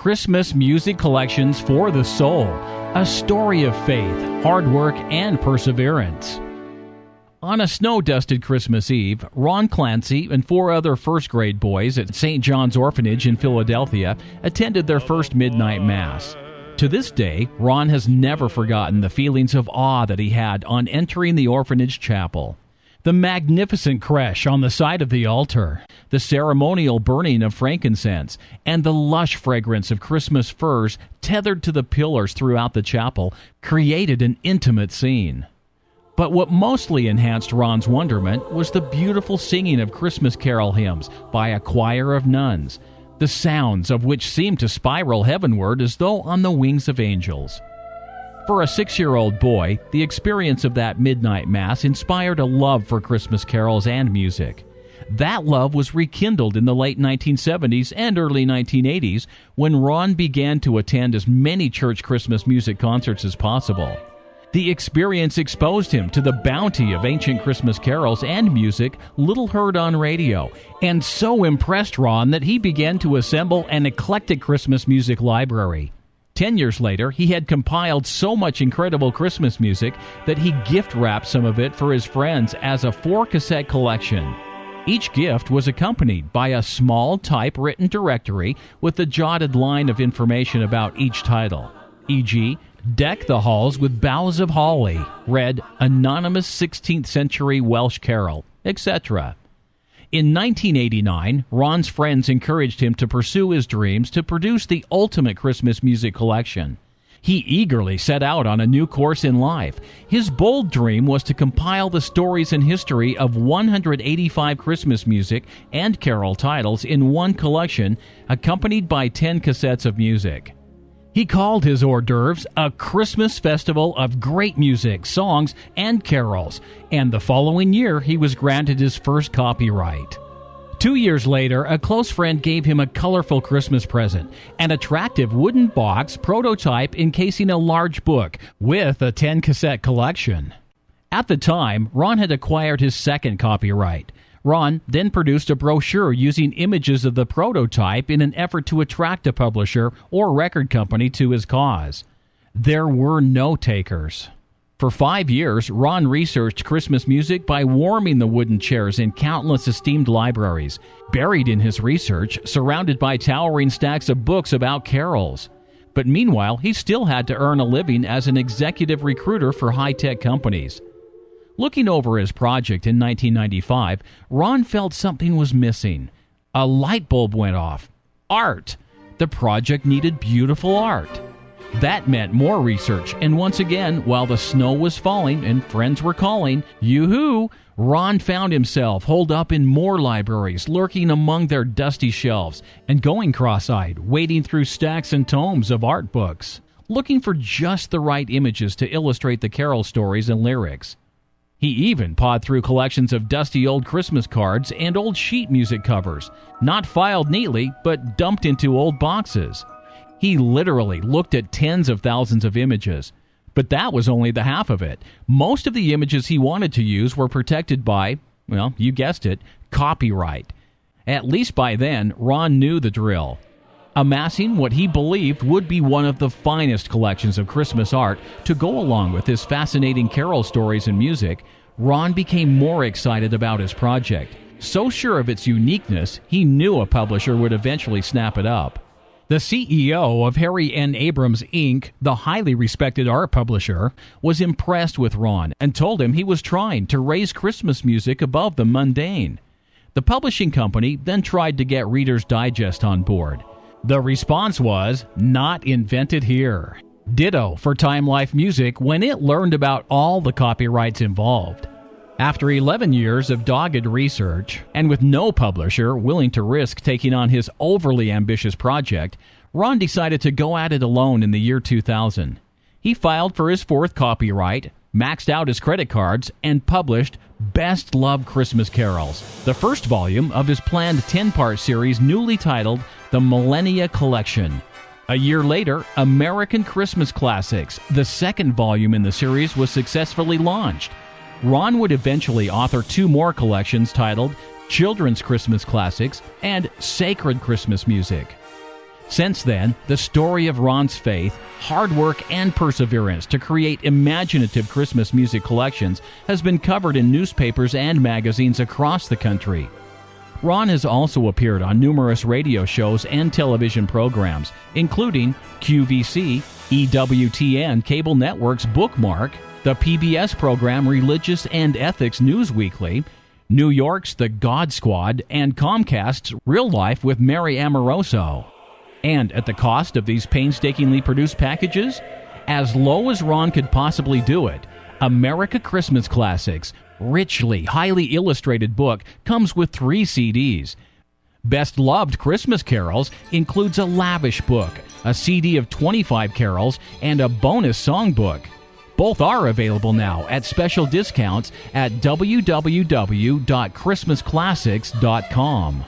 Christmas Music Collections for the Soul, a story of faith, hard work, and perseverance. On a snow-dusted Christmas Eve, Ron Clancy and 4 other first-grade boys at St. John's Orphanage in Philadelphia attended their first midnight mass. To this day, Ron has never forgotten the feelings of awe that he had on entering the orphanage chapel. The magnificent creche on the side of the altar, the ceremonial burning of frankincense, and the lush fragrance of Christmas firs tethered to the pillars throughout the chapel created an intimate scene. But what mostly enhanced Ron's wonderment was the beautiful singing of Christmas carol hymns by a choir of nuns, the sounds of which seemed to spiral heavenward as though on the wings of angels. For a 6-year-old boy, the experience of that midnight mass inspired a love for Christmas carols and music. That love was rekindled in the late 1970s and early 1980s when Ron began to attend as many church Christmas music concerts as possible. The experience exposed him to the bounty of ancient Christmas carols and music little heard on radio, and so impressed Ron that he began to assemble an eclectic Christmas music library. 10 years later, he had compiled so much incredible Christmas music that he gift-wrapped some of it for his friends as a 4-cassette collection. Each gift was accompanied by a small typewritten directory with a jotted line of information about each title, e.g., Deck the Halls with Boughs of Holly, read Anonymous 16th Century Welsh Carol, etc. In 1989, Ron's friends encouraged him to pursue his dreams to produce the ultimate Christmas music collection. He eagerly set out on a new course in life. His bold dream was to compile the stories and history of 185 Christmas music and carol titles in one collection, accompanied by 10 cassettes of music. He called his hors d'oeuvres a Christmas festival of great music, songs, and carols, and the following year he was granted his first copyright. 2 years later, a close friend gave him a colorful Christmas present, an attractive wooden box prototype encasing a large book with a 10-cassette collection. At the time, Ron had acquired his second copyright. Ron then produced a brochure using images of the prototype in an effort to attract a publisher or record company to his cause. There were no takers. For 5 years, Ron researched Christmas music by warming the wooden chairs in countless esteemed libraries, buried in his research, surrounded by towering stacks of books about carols. But meanwhile, he still had to earn a living as an executive recruiter for high-tech companies. Looking over his project in 1995, Ron felt something was missing. A light bulb went off. Art! The project needed beautiful art. That meant more research, and once again, while the snow was falling and friends were calling, yoo-hoo, Ron found himself holed up in more libraries, lurking among their dusty shelves, and going cross-eyed, wading through stacks and tomes of art books, looking for just the right images to illustrate the carol stories and lyrics. He even pawed through collections of dusty old Christmas cards and old sheet music covers, not filed neatly, but dumped into old boxes. He literally looked at tens of thousands of images. But that was only the half of it. Most of the images he wanted to use were protected by, well, you guessed it, copyright. At least by then, Ron knew the drill. Amassing what he believed would be one of the finest collections of Christmas art to go along with his fascinating carol stories and music, Ron became more excited about his project. So sure of its uniqueness, he knew a publisher would eventually snap it up. The CEO of Harry N. Abrams, Inc., the highly respected art publisher, was impressed with Ron and told him he was trying to raise Christmas music above the mundane. The publishing company then tried to get Reader's Digest on board. The response was, not invented here. Ditto for Time Life Music when it learned about all the copyrights involved. After 11 years of dogged research, and with no publisher willing to risk taking on his overly ambitious project, Ron decided to go at it alone in the year 2000. He filed for his 4th copyright, maxed out his credit cards, and published Best Loved Christmas Carols, the first volume of his planned 10-part series newly titled The Millennia Collection. A year later, American Christmas Classics, the second volume in the series, was successfully launched. Ron would eventually author 2 more collections titled Children's Christmas Classics and Sacred Christmas Music. Since then, the story of Ron's faith, hard work, and perseverance to create imaginative Christmas music collections has been covered in newspapers and magazines across the country. Ron has also appeared on numerous radio shows and television programs, including QVC, EWTN Cable Network's Bookmark, the PBS program Religious and Ethics News Weekly, New York's The God Squad, and Comcast's Real Life with Mary Amoroso. And at the cost of these painstakingly produced packages, as low as Ron could possibly do it, America Christmas Classics, richly, highly illustrated book comes with 3 CDs. Best Loved Christmas Carols includes a lavish book, a CD of 25 carols, and a bonus songbook. Both are available now at special discounts at www.christmasclassics.com.